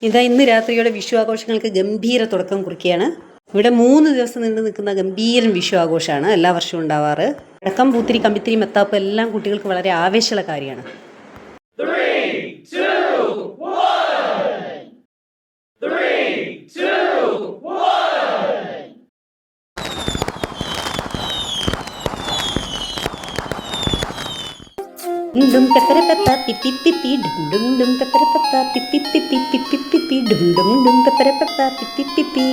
ഇതാ ഇന്ന് രാത്രിയോടെ വിഷു ആഘോഷങ്ങൾക്ക് ഗംഭീര തുടക്കം കുറിക്കുകയാണ്. ഇവിടെ 3 ദിവസം നീണ്ടു നിൽക്കുന്ന ഗംഭീരൻ വിഷു ആഘോഷമാണ് എല്ലാ വർഷവും ഉണ്ടാവാറ്. അടക്കം, പൂത്തിരി, കമ്പിത്തിരി, മെത്താപ്പ് എല്ലാം കുട്ടികൾക്ക് വളരെ ആവേശമുള്ള കാര്യമാണ്. ഡും പെപ്പര പെപ്പ പിപ്പി പിപ്പി ഡും ഡും പെപ്പര പെപ്പ പിപ്പി പിപ്പി പിപ്പി പിപ്പി ഡും ഡും ഡും പെപ്പര പെപ്പ പിപ്പി പിപ്പി.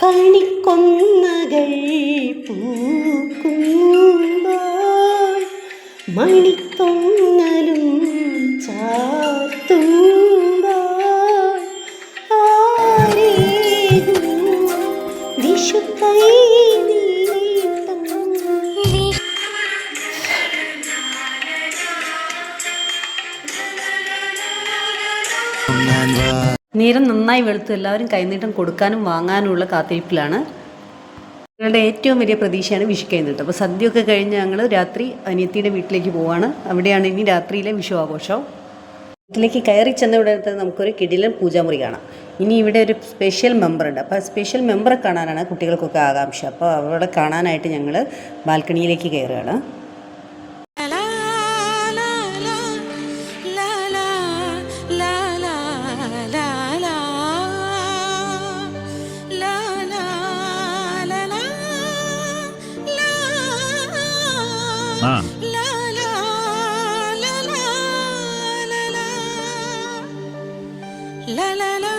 കണിക്കൊന്നകൾ പൂക്കുമ്പോൾ മണിത്തൊങ്ങലും ചാർത്തുമ്പോൾ ആരേകും വിഷുക്കൈ നീട്ടം. നേരം നന്നായി വെളുത്തു. എല്ലാവരും കൈനീട്ടം കൊടുക്കാനും വാങ്ങാനുമുള്ള കാത്തിരിപ്പിലാണ്. ഞങ്ങളുടെ ഏറ്റവും വലിയ പ്രതീക്ഷയാണ് വിഷു കൈനീട്ടം. അപ്പോൾ സദ്യയൊക്കെ കഴിഞ്ഞ് ഞങ്ങൾ രാത്രി അനിയത്തിയുടെ വീട്ടിലേക്ക് പോവാണ്. അവിടെയാണ് ഇനി രാത്രിയിലെ വിഷു ആഘോഷം. വീട്ടിലേക്ക് കയറി ചെന്ന ഇവിടെ നമുക്കൊരു കിടിലൻ പൂജാമുറി കാണാം. ഇനി ഇവിടെ ഒരു സ്പെഷ്യൽ മെമ്പറുണ്ട്. അപ്പോൾ ആ സ്പെഷ്യൽ മെമ്പറെ കാണാനാണ് കുട്ടികൾക്കൊക്കെ ആകാംക്ഷ. അപ്പോൾ അവിടെ കാണാനായിട്ട് ഞങ്ങൾ ബാൽക്കണിയിലേക്ക് കയറുകയാണ്. La la la